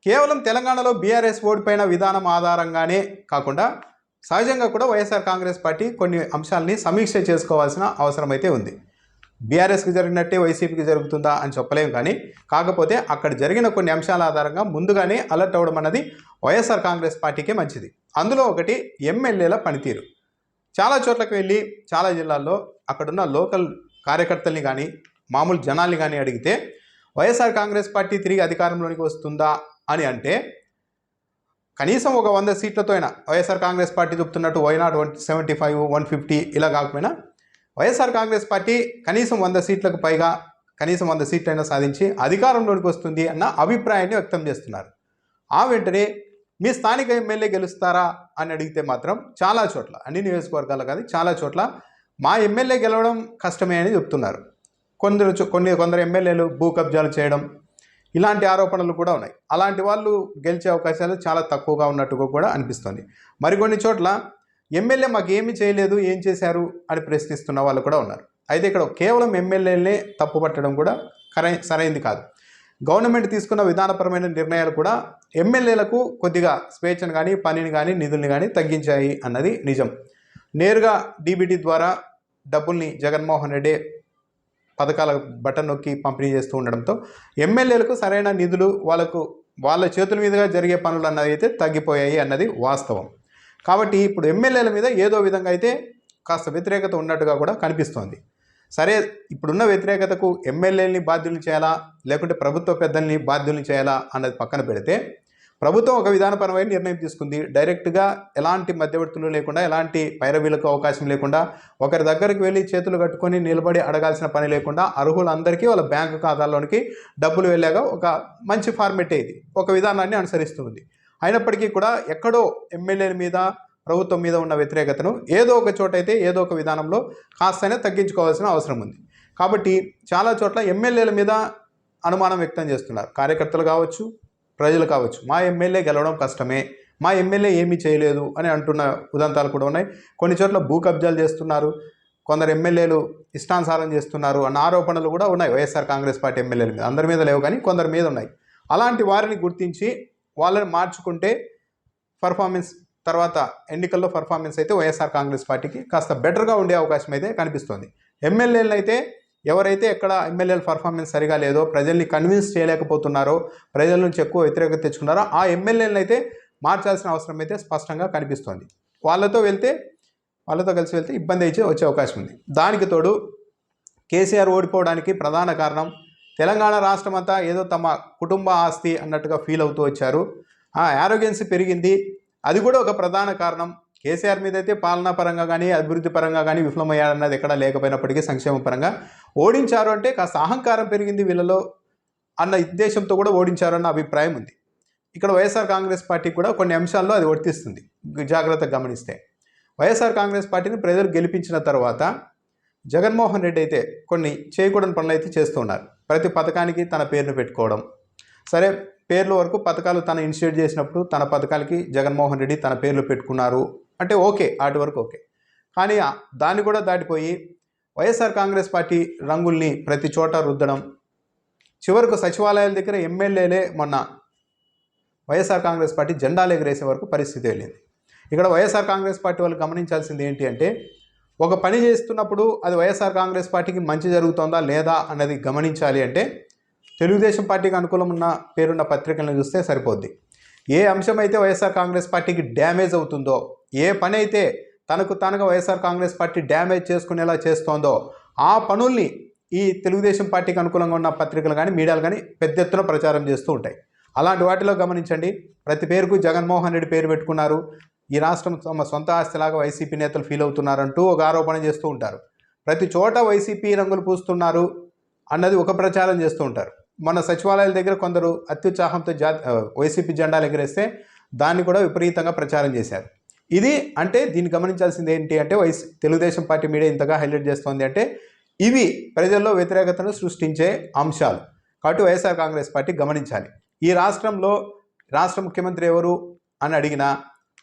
కేవలం తెలంగాణలో బీఆర్ఎస్ ఓడిపోయిన విధానం ఆధారంగానే కాకుండా సహజంగా కూడా వైఎస్ఆర్ కాంగ్రెస్ పార్టీ కొన్ని అంశాలని సమీక్ష చేసుకోవాల్సిన అవసరం అయితే ఉంది. బీఆర్ఎస్కి జరిగినట్టే వైసీపీకి జరుగుతుందా అని చెప్పలేము, కానీ కాకపోతే అక్కడ జరిగిన కొన్ని అంశాల ఆధారంగా ముందుగానే అలర్ట్ అవ్వడం అన్నది వైఎస్ఆర్ కాంగ్రెస్ పార్టీకే మంచిది. అందులో ఒకటి ఎమ్మెల్యేల పనితీరు. చాలా చోట్లకు వెళ్ళి చాలా జిల్లాల్లో అక్కడున్న లోకల్ కార్యకర్తల్ని కానీ మామూలు జనాల్ని కానీ అడిగితే వైఎస్ఆర్ కాంగ్రెస్ పార్టీ తిరిగి అధికారంలోనికి వస్తుందా అని అంటే కనీసం ఒక 100 సీట్లతో అయినా వైఎస్ఆర్ కాంగ్రెస్ పార్టీ చెప్తున్నట్టు వైనాట్ 175, 150 ఇలా కాకపోయినా వైఎస్ఆర్ కాంగ్రెస్ పార్టీ కనీసం 100 సీట్లకు పైగా కనీసం 100 సీట్లైనా సాధించి అధికారంలోనికి వస్తుంది అన్న అభిప్రాయాన్ని వ్యక్తం చేస్తున్నారు. ఆ వెంటనే మీ స్థానిక ఎమ్మెల్యే గెలుస్తారా అని అడిగితే మాత్రం చాలా చోట్ల, అన్ని నియోజకవర్గాలు కాదు చాలా చోట్ల మా ఎమ్మెల్యే గెలవడం కష్టమే అని చెప్తున్నారు. కొందరు ఎమ్మెల్యేలు భూ కబ్జాలు చేయడం ఇలాంటి ఆరోపణలు కూడా ఉన్నాయి. అలాంటి వాళ్ళు గెలిచే అవకాశాలు చాలా తక్కువగా ఉన్నట్టుగా కూడా అనిపిస్తుంది. మరికొన్ని చోట్ల ఎమ్మెల్యే మాకు ఏమి చేయలేదు, ఏం చేశారు అని ప్రశ్నిస్తున్న వాళ్ళు కూడా ఉన్నారు. అయితే ఇక్కడ కేవలం ఎమ్మెల్యేలనే తప్పుపట్టడం కూడా సరైంది కాదు. గవర్నమెంట్ తీసుకున్న విధానపరమైన నిర్ణయాలు కూడా ఎమ్మెల్యేలకు కొద్దిగా స్వేచ్ఛను కానీ పనిని కానీ నిధుల్ని కానీ తగ్గించాయి అన్నది నిజం. నేరుగా డీబీటీ ద్వారా డబ్బుల్ని జగన్మోహన్ రెడ్డి పథకాల బటన్ నొక్కి పంపిణీ చేస్తూ ఉండడంతో ఎమ్మెల్యేలకు సరైన నిధులు వాళ్ళ చేతుల మీదుగా జరిగే పనులు అన్నది అయితే తగ్గిపోయాయి అన్నది వాస్తవం. కాబట్టి ఇప్పుడు ఎమ్మెల్యేల మీద ఏదో విధంగా అయితే కాస్త వ్యతిరేకత ఉన్నట్టుగా కూడా కనిపిస్తోంది. సరే, ఇప్పుడున్న వ్యతిరేకతకు ఎమ్మెల్యేలని బాధ్యులు చేయాలా లేకుంటే ప్రభుత్వ పెద్దల్ని బాధ్యులు చేయాలా అన్నది పక్కన పెడితే ప్రభుత్వం ఒక విధానపరమైన నిర్ణయం తీసుకుంది. డైరెక్ట్గా ఎలాంటి మధ్యవర్తులు లేకుండా ఎలాంటి పైరవీలకు అవకాశం లేకుండా ఒకరి దగ్గరికి వెళ్ళి చేతులు కట్టుకొని నిలబడి అడగాల్సిన పని లేకుండా అర్హులందరికీ వాళ్ళ బ్యాంకు ఖాతాల్లోనికి డబ్బులు వెళ్ళాక ఒక మంచి ఫార్మెట్ ఇది ఒక విధానాన్ని అనుసరిస్తుంది. అయినప్పటికీ కూడా ఎక్కడో ఎమ్మెల్యేల మీద ప్రభుత్వం మీద ఉన్న వ్యతిరేకతను ఏదో ఒక చోట అయితే ఏదో ఒక విధానంలో కాస్తైనా తగ్గించుకోవాల్సిన అవసరం ఉంది. కాబట్టి చాలా చోట్ల ఎమ్మెల్యేల మీద అనుమానం వ్యక్తం చేస్తున్నారు. కార్యకర్తలు కావచ్చు, ప్రజలు కావచ్చు. మా ఎమ్మెల్యే గెలవడం కష్టమే, మా ఎమ్మెల్యే ఏమీ చేయలేదు అని అంటున్న ఉదంతాలు కూడా ఉన్నాయి. కొన్ని చోట్ల భూ కబ్జాలు చేస్తున్నారు, కొందరు ఎమ్మెల్యేలు ఇష్టానుసారం చేస్తున్నారు అన్న ఆరోపణలు కూడా ఉన్నాయి వైఎస్ఆర్ కాంగ్రెస్ పార్టీ ఎమ్మెల్యేల మీద. అందరి మీద లేవు కానీ కొందరి మీద ఉన్నాయి. అలాంటి వారిని గుర్తించి వాళ్ళని మార్చుకుంటే పర్ఫార్మెన్స్ తర్వాత ఎన్నికల్లో పర్ఫార్మెన్స్ అయితే వైఎస్ఆర్ కాంగ్రెస్ పార్టీకి కాస్త బెటర్గా ఉండే అవకాశం అయితే కనిపిస్తుంది. ఎమ్మెల్యేలు అయితే ఎవరైతే ఎక్కడ ఎమ్మెల్యేల పర్ఫార్మెన్స్ సరిగా లేదో, ప్రజల్ని కన్విన్స్ చేయలేకపోతున్నారో, ప్రజల నుంచి ఎక్కువ వ్యతిరేకత తెచ్చుకున్నారో ఆ ఎమ్మెల్యేలను అయితే మార్చాల్సిన అవసరం అయితే స్పష్టంగా కనిపిస్తోంది. వాళ్ళతో కలిసి వెళ్తే ఇబ్బంది అయితే వచ్చే అవకాశం ఉంది. దానికి తోడు కేసీఆర్ ఓడిపోవడానికి ప్రధాన కారణం తెలంగాణ రాష్ట్రం అంతా ఏదో తమ కుటుంబ ఆస్తి అన్నట్టుగా ఫీల్ అవుతూ వచ్చారు. యారోగెన్సీ పెరిగింది, అది కూడా ఒక ప్రధాన కారణం. కేసీఆర్ మీద అయితే పాలనా పరంగా కానీ అభివృద్ధి పరంగా కానీ విఫలమయ్యారన్నది ఎక్కడా లేకపోయినప్పటికీ సంక్షేమ పరంగా ఓడించారు అంటే కాస్త అహంకారం పెరిగింది వీళ్ళలో అన్న ఉద్దేశంతో కూడా ఓడించారు అన్న అభిప్రాయం ఉంది. ఇక్కడ వైఎస్ఆర్ కాంగ్రెస్ పార్టీ కూడా కొన్ని అంశాల్లో అది వర్తిస్తుంది. జాగ్రత్తగా గమనిస్తే వైఎస్ఆర్ కాంగ్రెస్ పార్టీని ప్రజలు గెలిపించిన తర్వాత జగన్మోహన్ రెడ్డి అయితే కొన్ని చేయకూడని పనులు అయితే చేస్తూ ఉన్నారు. ప్రతి పథకానికి తన పేరును పెట్టుకోవడం. సరే, పేర్ల వరకు పథకాలు తను ఇనిషియేట్ చేసినప్పుడు తన పథకాలకి జగన్మోహన్ రెడ్డి తన పేర్లు పెట్టుకున్నారు అంటే ఓకే, వాటి వరకు ఓకే. కానీ దాన్ని కూడా దాటిపోయి వైఎస్ఆర్ కాంగ్రెస్ పార్టీ రంగుల్ని ప్రతి చోట రుద్దడం, చివరకు సచివాలయాల దగ్గర ఎమ్మెల్యేలే మొన్న వైఎస్ఆర్ కాంగ్రెస్ పార్టీ జెండాలు ఎగరేసే వరకు పరిస్థితి వెళ్ళింది. ఇక్కడ వైఎస్ఆర్ కాంగ్రెస్ పార్టీ వాళ్ళు గమనించాల్సింది ఏంటి అంటే ఒక పని చేస్తున్నప్పుడు అది వైఎస్ఆర్ కాంగ్రెస్ పార్టీకి మంచి జరుగుతుందా లేదా అన్నది గమనించాలి అంటే తెలుగుదేశం పార్టీకి అనుకూలం ఉన్న పేరున్న పత్రికలను చూస్తే సరిపోద్ది. ఏ అంశం అయితే వైఎస్ఆర్ కాంగ్రెస్ పార్టీకి డ్యామేజ్ అవుతుందో, ఏ పని అయితే తనగా వైఎస్ఆర్ కాంగ్రెస్ పార్టీ డ్యామేజ్ చేసుకునేలా చేస్తోందో ఆ పనుల్ని ఈ తెలుగుదేశం పార్టీకి అనుకూలంగా ఉన్న పత్రికలు కానీ మీడియాలు కానీ పెద్ద ఎత్తున ప్రచారం చేస్తూ ఉంటాయి. అలాంటి వాటిలో గమనించండి, ప్రతి పేరుకు జగన్మోహన్ రెడ్డి పేరు పెట్టుకున్నారు, ఈ రాష్ట్రం తమ సొంత ఆస్తిలాగా వైసీపీ నేతలు ఫీల్ అవుతున్నారంటూ ఒక ఆరోపణ చేస్తూ ఉంటారు. ప్రతి చోట వైసీపీ రంగులు పూస్తున్నారు అన్నది ఒక ప్రచారం చేస్తూ ఉంటారు. మన సచివాలయాల దగ్గర కొందరు అత్యుత్సాహంతో వైసీపీ జెండాలు ఎగరేస్తే దాన్ని కూడా విపరీతంగా ప్రచారం చేశారు. ఇది అంటే దీన్ని గమనించాల్సింది ఏంటి అంటే తెలుగుదేశం పార్టీ మీడియా ఇంతగా హైలైట్ చేస్తోంది అంటే ఇవి ప్రజల్లో వ్యతిరేకతను సృష్టించే అంశాలు. కాబట్టి వైఎస్ఆర్ కాంగ్రెస్ పార్టీ గమనించాలి. ఈ రాష్ట్రంలో రాష్ట్ర ముఖ్యమంత్రి ఎవరు అని అడిగినా,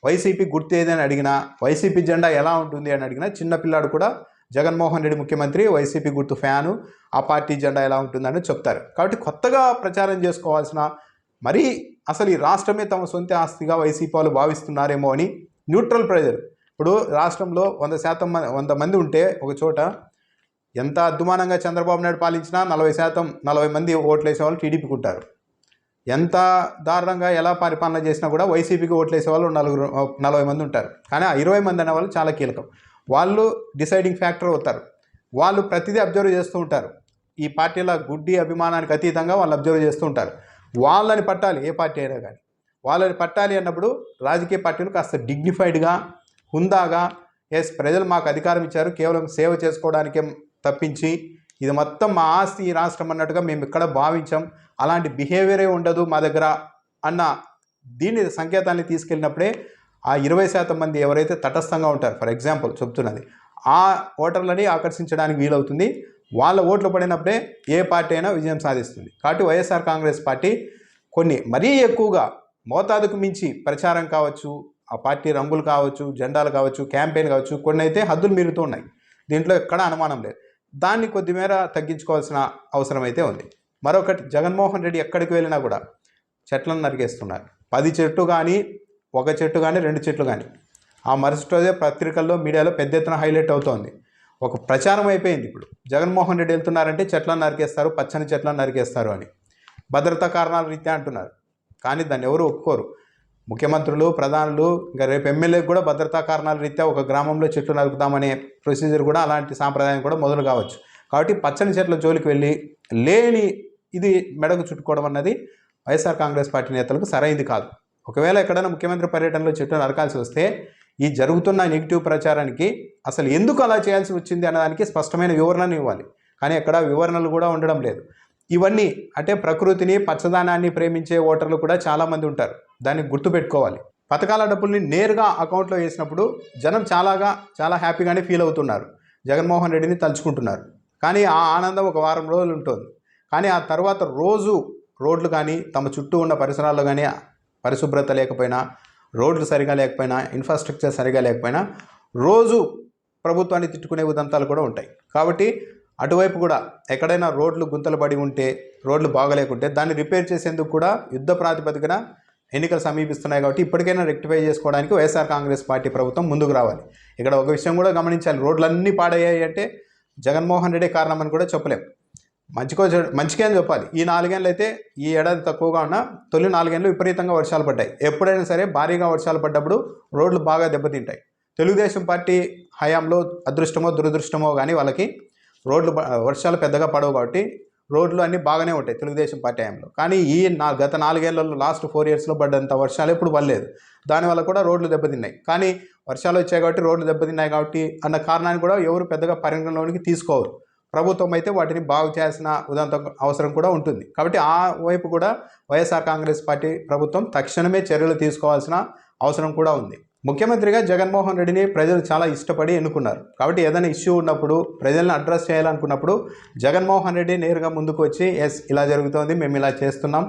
వైసీపీ గుర్తు ఏదని అడిగినా, వైసీపీ జెండా ఎలా ఉంటుంది అని అడిగినా చిన్నపిల్లాడు కూడా జగన్మోహన్ రెడ్డి ముఖ్యమంత్రి, వైసీపీ గుర్తు ఫ్యాను, ఆ పార్టీ జెండా ఎలా ఉంటుందని చెప్తారు. కాబట్టి కొత్తగా ప్రచారం చేసుకోవాల్సిన, మరీ అసలు ఈ రాష్ట్రమే తమ సొంత ఆస్తిగా వైసీపీ వాళ్ళు భావిస్తున్నారేమో అని న్యూట్రల్ ప్రజలు. ఇప్పుడు రాష్ట్రంలో 100 మంది ఉంటే ఒక చోట ఎంత అద్దుమానంగా చంద్రబాబు నాయుడు పాలించినా 40 మంది ఓట్లేసే వాళ్ళు టీడీపీకి ఉంటారు. ఎంత దారుణంగా ఎలా పరిపాలన చేసినా కూడా వైసీపీకి ఓట్లేసే వాళ్ళు 40 మంది ఉంటారు. కానీ ఆ 20 మంది అనే వాళ్ళు చాలా కీలకం. వాళ్ళు డిసైడింగ్ ఫ్యాక్టర్ అవుతారు. వాళ్ళు ప్రతిదీ అబ్జర్వ్ చేస్తూ ఉంటారు. ఈ పార్టీల గుడ్డి అభిమానానికి అతీతంగా వాళ్ళు అబ్జర్వ్ చేస్తూ ఉంటారు. వాళ్ళని పట్టాలి, ఏ పార్టీ అయినా కానీ వాళ్ళని పట్టాలి అన్నప్పుడు రాజకీయ పార్టీలు కాస్త డిగ్నిఫైడ్గా, హుందాగా, ప్రజలు మాకు అధికారం ఇచ్చారు కేవలం సేవ చేసుకోవడానికే తప్పించి ఇది మొత్తం మా ఆస్తి ఈ రాష్ట్రం అన్నట్టుగా మేము ఇక్కడ భావించాం, అలాంటి బిహేవియరే ఉండదు మా దగ్గర అన్న దీని సంకేతాన్ని తీసుకెళ్ళినప్పుడే ఆ 20% మంది ఎవరైతే తటస్థంగా ఉంటారు, ఫర్ ఎగ్జాంపుల్ చెప్తున్నది, ఆ ఓటర్లని ఆకర్షించడానికి వీలవుతుంది. వాళ్ళ ఓట్లు పడినప్పుడే ఏ పార్టీ అయినా విజయం సాధిస్తుంది. కాబట్టి వైఎస్ఆర్ కాంగ్రెస్ పార్టీ కొన్ని మరీ ఎక్కువగా మోతాదుకు మించి ప్రచారం కావచ్చు, ఆ పార్టీ రంగులు కావచ్చు, జెండాలు కావచ్చు, క్యాంపెయిన్ కావచ్చు, కొన్ని అయితే హద్దులు మీరుతూ ఉన్నాయి. దీంట్లో ఎక్కడా అనుమానం లేదు. దాన్ని కొద్దిమేర తగ్గించుకోవాల్సిన అవసరం అయితే ఉంది. మరొకటి, జగన్మోహన్ రెడ్డి ఎక్కడికి వెళ్ళినా కూడా చెట్లను నరికేస్తున్నారు. 10 చెట్లు కానీ, 1 చెట్టు కానీ, 2 చెట్లు కానీ ఆ మరుసటి రోజే పత్రికల్లో, మీడియాలో పెద్ద ఎత్తున హైలైట్ అవుతోంది. ఒక ప్రచారం అయిపోయింది. ఇప్పుడు జగన్మోహన్ రెడ్డి వెళ్తున్నారంటే చెట్లను నరికేస్తారు, పచ్చని చెట్లను నరికేస్తారు అని భద్రతా కారణాల రీత్యా అంటున్నారు. కానీ దాన్ని ఎవరు ఒప్పుకోరు. ముఖ్యమంత్రులు, ప్రధానులు, ఇంకా రేపు ఎమ్మెల్యేకి కూడా భద్రతా కారణాల రీత్యా ఒక గ్రామంలో చెట్లు నరుకుతామనే ప్రొసీజర్ కూడా, అలాంటి సాంప్రదాయం కూడా మొదలు కావచ్చు. కాబట్టి పచ్చని చెట్ల జోలికి వెళ్ళి లేని ఇది మెడకు చుట్టుకోవడం అన్నది వైఎస్ఆర్ కాంగ్రెస్ పార్టీ నేతలకు సరైనది కాదు. ఒకవేళ ఎక్కడైనా ముఖ్యమంత్రి పర్యటనలో చెట్లు నరకాల్సి వస్తే ఈ జరుగుతున్న నెగిటివ్ ప్రచారానికి అసలు ఎందుకు అలా చేయాల్సి వచ్చింది అన్నదానికి స్పష్టమైన వివరణను ఇవ్వాలి. కానీ ఎక్కడ వివరణలు కూడా ఉండడం లేదు. ఇవన్నీ అంటే ప్రకృతిని, పచ్చదనాన్ని ప్రేమించే ఓటర్లు కూడా చాలామంది ఉంటారు. దాన్ని గుర్తుపెట్టుకోవాలి. పథకాల డబ్బుల్ని నేరుగా అకౌంట్లో వేసినప్పుడు జనం చాలా హ్యాపీగానే ఫీల్ అవుతున్నారు, జగన్మోహన్ రెడ్డిని తలుచుకుంటున్నారు. కానీ ఆ ఆనందం ఒక వారం రోజులు ఉంటుంది. కానీ ఆ తర్వాత రోజు రోడ్లు కానీ, తమ చుట్టూ ఉన్న పరిసరాల్లో కానీ పరిశుభ్రత లేకపోయినా, రోడ్లు సరిగా లేకపోయినా, ఇన్ఫ్రాస్ట్రక్చర్ సరిగా లేకపోయినా రోజు ప్రభుత్వాన్ని తిట్టుకునే ఉదంతాలు కూడా ఉంటాయి. కాబట్టి అటువైపు కూడా ఎక్కడైనా రోడ్లు గుంతలు పడి ఉంటే, రోడ్లు బాగలేకుంటే దాన్ని రిపేర్ చేసేందుకు కూడా యుద్ధ ప్రాతిపదికన ఎన్నికలు సమీపిస్తున్నాయి. కాబట్టి ఇప్పటికైనా రెక్టిఫై చేసుకోవడానికి వైఎస్ఆర్ కాంగ్రెస్ పార్టీ ప్రభుత్వం ముందుకు రావాలి. ఇక్కడ ఒక విషయం కూడా గమనించాలి. రోడ్లన్నీ పాడయ్యాయి అంటే జగన్మోహన్ రెడ్డి కారణం అని కూడా చెప్పలేం. మంచికే అని చెప్పాలి. ఈ 4 ఏళ్ళు అయితే, ఈ ఏడాది తక్కువగా ఉన్న తొలి 4 ఏళ్ళు విపరీతంగా వర్షాలు పడ్డాయి. ఎప్పుడైనా సరే భారీగా వర్షాలు పడ్డప్పుడు రోడ్లు బాగా దెబ్బతింటాయి. తెలుగుదేశం పార్టీ హయాంలో అదృష్టమో దురదృష్టమో కానీ వాళ్ళకి వర్షాలు పెద్దగా పడవు. కాబట్టి రోడ్లు అన్నీ బాగానే ఉంటాయి తెలుగుదేశం పార్టీ హయాంలో. కానీ గత 4 ఏళ్లలో లాస్ట్ 4 ఇయర్స్లో పడ్డంత వర్షాలు ఎప్పుడు పడలేదు. దానివల్ల కూడా రోడ్లు దెబ్బతిన్నాయి. కానీ వర్షాలు వచ్చాయి కాబట్టి రోడ్లు దెబ్బతిన్నాయి కాబట్టి అన్న కారణాన్ని కూడా ఎవరు పెద్దగా పరిగణలోనికి తీసుకోరు. ప్రభుత్వం అయితే వాటిని బాగు చేయాల్సిన ఉదంతం అవసరం కూడా ఉంటుంది. కాబట్టి ఆ వైపు కూడా వైఎస్ఆర్ కాంగ్రెస్ పార్టీ ప్రభుత్వం తక్షణమే చర్యలు తీసుకోవాల్సిన అవసరం కూడా ఉంది. ముఖ్యమంత్రిగా జగన్మోహన్ రెడ్డిని ప్రజలు చాలా ఇష్టపడి ఎన్నుకున్నారు. కాబట్టి ఏదైనా ఇష్యూ ఉన్నప్పుడు, ప్రజలను అడ్రస్ చేయాలనుకున్నప్పుడు జగన్మోహన్ రెడ్డి నేరుగా ముందుకు వచ్చి ఇలా జరుగుతోంది, మేము ఇలా చేస్తున్నాం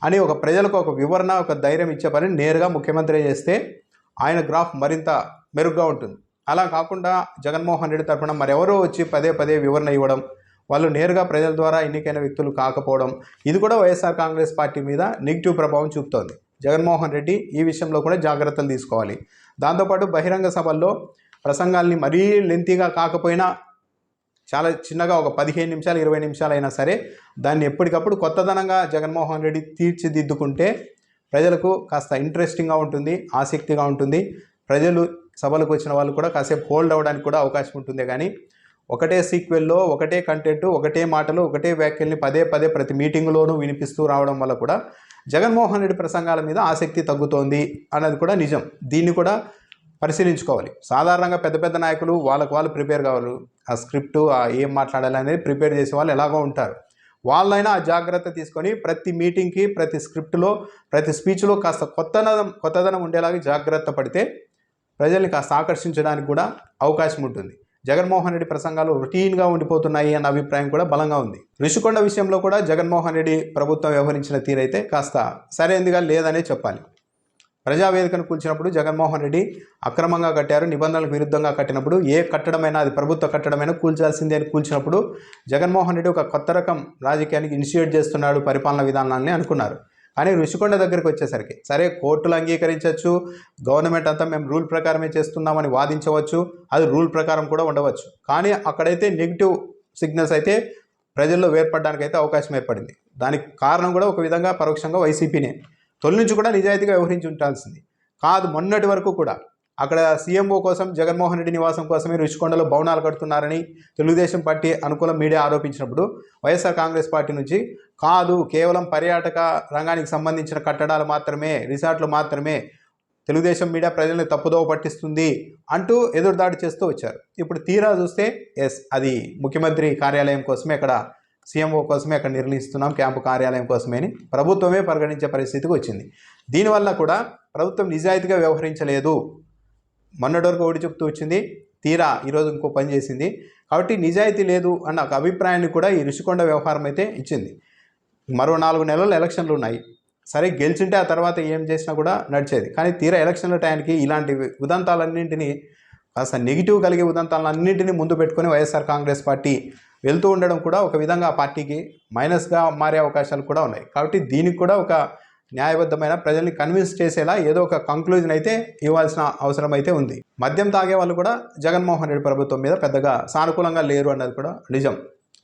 అని ఒక ప్రజలకు ఒక వివరణ, ఒక ధైర్యం ఇచ్చే పని నేరుగా ముఖ్యమంత్రి చేస్తే ఆయన గ్రాఫ్ మరింత మెరుగ్గా ఉంటుంది. అలా కాకుండా జగన్మోహన్ రెడ్డి తరఫున మరెవరో వచ్చి పదే వివరణ ఇవ్వడం, వాళ్ళు నేరుగా ప్రజల ద్వారా ఎన్నికైన వ్యక్తులు కాకపోవడం, ఇది కూడా వైఎస్ఆర్ కాంగ్రెస్ పార్టీ మీద నెగిటివ్ ప్రభావం చూపుతోంది. జగన్మోహన్ రెడ్డి ఈ విషయంలో కూడా జాగ్రత్తలు తీసుకోవాలి. దాంతోపాటు బహిరంగ సభల్లో ప్రసంగాల్ని మరీ లెంతీగా కాకపోయినా చాలా చిన్నగా ఒక 15 నిమిషాలు 20 నిమిషాలు అయినా సరే దాన్ని ఎప్పటికప్పుడు కొత్తదనంగా జగన్మోహన్ రెడ్డి తీర్చిదిద్దుకుంటే ప్రజలకు కాస్త ఇంట్రెస్టింగ్గా ఉంటుంది, ఆసక్తిగా ఉంటుంది. ప్రజలు సభలకు వచ్చిన వాళ్ళు కూడా కాసేపు హోల్డ్ అవ్వడానికి కూడా అవకాశం ఉంటుంది. కానీ ఒకటే సీక్వెల్లో, ఒకటే కంటెంట్, ఒకటే మాటలు, ఒకటే వ్యాఖ్యల్ని పదే ప్రతి మీటింగులోనూ వినిపిస్తూ రావడం వల్ల కూడా జగన్మోహన్ రెడ్డి ప్రసంగాల మీద ఆసక్తి తగ్గుతోంది అన్నది కూడా నిజం. దీన్ని కూడా పరిశీలించుకోవాలి. సాధారణంగా పెద్ద నాయకులు వాళ్ళు ప్రిపేర్ కావాలి. ఆ స్క్రిప్టు, ఏం మాట్లాడాలి అనేది ప్రిపేర్ చేసే వాళ్ళు ఎలాగో ఉంటారు. వాళ్ళైనా ఆ జాగ్రత్త తీసుకొని ప్రతి మీటింగ్కి, ప్రతి స్క్రిప్టులో, ప్రతి స్పీచ్లో కాస్త కొత్తదనం ఉండేలాగా జాగ్రత్త పడితే ప్రజల్ని కాస్త ఆకర్షించడానికి కూడా అవకాశం ఉంటుంది. జగన్మోహన్ రెడ్డి ప్రసంగాలు రొటీన్గా ఉండిపోతున్నాయి అన్న అభిప్రాయం కూడా బలంగా ఉంది. ఋషికొండ విషయంలో కూడా జగన్మోహన్ రెడ్డి ప్రభుత్వం వ్యవహరించిన తీరైతే కాస్త సరైనదిగా లేదనే చెప్పాలి. ప్రజావేదికను కూల్చినప్పుడు జగన్మోహన్ రెడ్డి అక్రమంగా కట్టారు, నిబంధనలకు విరుద్ధంగా కట్టినప్పుడు ఏ కట్టడమైనా, అది ప్రభుత్వ కట్టడమైనా కూల్చాల్సిందే అని కూల్చినప్పుడు జగన్మోహన్ రెడ్డి ఒక కొత్త రకం రాజకీయానికి ఇనిషియేట్ చేస్తున్నాడు పరిపాలన విధానాన్ని అనుకున్నారు. కానీ రుషికొండ దగ్గరికి వచ్చేసరికి సరే కోర్టులు అంగీకరించవచ్చు, గవర్నమెంట్ అంతా మేము రూల్ ప్రకారమే చేస్తున్నామని వాదించవచ్చు, అది రూల్ ప్రకారం కూడా ఉండవచ్చు. కానీ అక్కడైతే నెగిటివ్ సిగ్నల్స్ అయితే ప్రజల్లో ఏర్పడడానికి అయితే అవకాశం ఏర్పడింది. దానికి కారణం కూడా ఒక విధంగా పరోక్షంగా వైసీపీనే. తొలి నుంచి కూడా నిజాయితీగా వ్యవహరించి ఉండాల్సింది కాదు. మొన్నటి వరకు కూడా అక్కడ సీఎంఓ కోసం జగన్మోహన్ రెడ్డి నివాసం కోసమే రుషికొండలో భవనాలు కడుతున్నారని తెలుగుదేశం పార్టీ అనుకూల మీడియా ఆరోపించినప్పుడు వైఎస్ఆర్ కాంగ్రెస్ పార్టీ నుంచి కాదు, కేవలం పర్యాటక రంగానికి సంబంధించిన కట్టడాలు మాత్రమే, రిసార్ట్లు మాత్రమే, తెలుగుదేశం మీడియా ప్రజల్ని తప్పుదోవ పట్టిస్తుంది అంటూ ఎదురుదాడి చేస్తూ వచ్చారు. ఇప్పుడు తీరా చూస్తే అది ముఖ్యమంత్రి కార్యాలయం కోసమే, అక్కడ సీఎంఓ కోసమే అక్కడ నిర్ణయిస్తున్నాం, క్యాంపు కార్యాలయం కోసమే అని ప్రభుత్వమే పరిగణించే పరిస్థితికి వచ్చింది. దీనివల్ల కూడా ప్రభుత్వం నిజాయితీగా వ్యవహరించలేదు. మొన్నటి వరకు ఒకటి చెప్తూ వచ్చింది, తీరా ఈరోజు ఇంకో పని చేసింది. కాబట్టి నిజాయితీ లేదు అన్న ఒక అభిప్రాయాన్ని కూడా ఈ రుషికొండ వ్యవహారం అయితే ఇచ్చింది. మరో 4 నెలలు ఎలక్షన్లు ఉన్నాయి. సరే గెలిచింటే ఆ తర్వాత ఏం చేసినా కూడా నడిచేది. కానీ తీరా ఎలక్షన్ల టైంకి ఇలాంటి ఉదంతాలన్నింటినీ, కాస్త నెగిటివ్ కలిగే ఉదంతాలన్నింటినీ ముందు పెట్టుకొని వైఎస్ఆర్ కాంగ్రెస్ పార్టీ వెళ్తూ ఉండడం కూడా ఒక విధంగా ఆ పార్టీకి మైనస్గా మారే అవకాశాలు కూడా ఉన్నాయి. కాబట్టి దీనికి కూడా ఒక న్యాయబద్ధమైన ప్రజల్ని కన్విన్స్ చేసేలా ఏదో ఒక కంక్లూజన్ అయితే ఇవ్వాల్సిన అవసరం అయితే ఉంది. మద్యం తాగే వాళ్ళు కూడా జగన్మోహన్ రెడ్డి ప్రభుత్వం మీద పెద్దగా సానుకూలంగా లేరు అన్నది కూడా నిజం.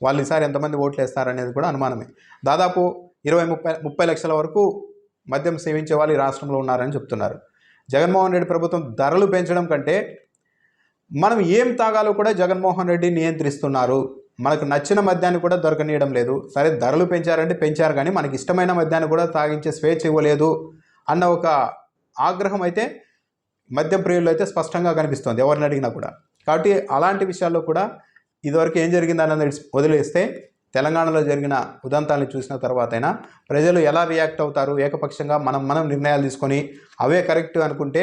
వాళ్ళు ఈసారి ఎంతమంది ఓట్లు వేస్తారనేది కూడా అనుమానమే. దాదాపు 20-30 లక్షల వరకు మద్యం సేవించే వాళ్ళు ఈ రాష్ట్రంలో ఉన్నారని చెప్తున్నారు. జగన్మోహన్ రెడ్డి ప్రభుత్వం ధరలు పెంచడం కంటే మనం ఏం తాగాలో కూడా జగన్మోహన్ రెడ్డి నియంత్రిస్తున్నారు. మనకు నచ్చిన మద్యాన్ని కూడా దొరకనీయడం లేదు. సరే ధరలు పెంచారంటే పెంచారు, కానీ మనకి ఇష్టమైన మద్యాన్ని కూడా తాగించే స్వేచ్ఛ ఇవ్వలేదు అన్న ఒక ఆగ్రహం అయితే మద్యం ప్రియుల్లో అయితే స్పష్టంగా కనిపిస్తుంది ఎవరిని అడిగినా కూడా. కాబట్టి అలాంటి విషయాల్లో కూడా ఇదివరకు ఏం జరిగిందన్నది వదిలేస్తే తెలంగాణలో జరిగిన ఉదంతాలను చూసిన తర్వాత అయినా ప్రజలు ఎలా రియాక్ట్ అవుతారు, ఏకపక్షంగా మనం నిర్ణయాలు తీసుకొని అవే కరెక్ట్ అనుకుంటే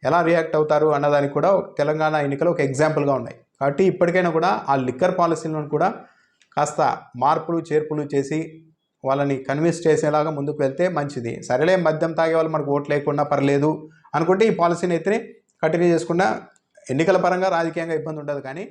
ఎలా రియాక్ట్ అవుతారు అన్నదానికి కూడా తెలంగాణ ఎన్నికలు ఒక ఎగ్జాంపుల్గా ఉన్నాయి. కాబట్టి ఇప్పటికైనా కూడా ఆ లిక్కర్ పాలసీలను కూడా కాస్త మార్పులు చేర్పులు చేసి వాళ్ళని కన్విన్స్ చేసేలాగా ముందుకు వెళ్తే మంచిది. సరేలే మద్యం తాగే వాళ్ళు మనకు ఓట్లు లేకుండా పర్లేదు అనుకుంటే ఈ పాలసీని అయితే కంటిన్యూ చేసుకుండా ఎన్నికల పరంగా రాజకీయంగా ఇబ్బంది ఉండదు. కానీ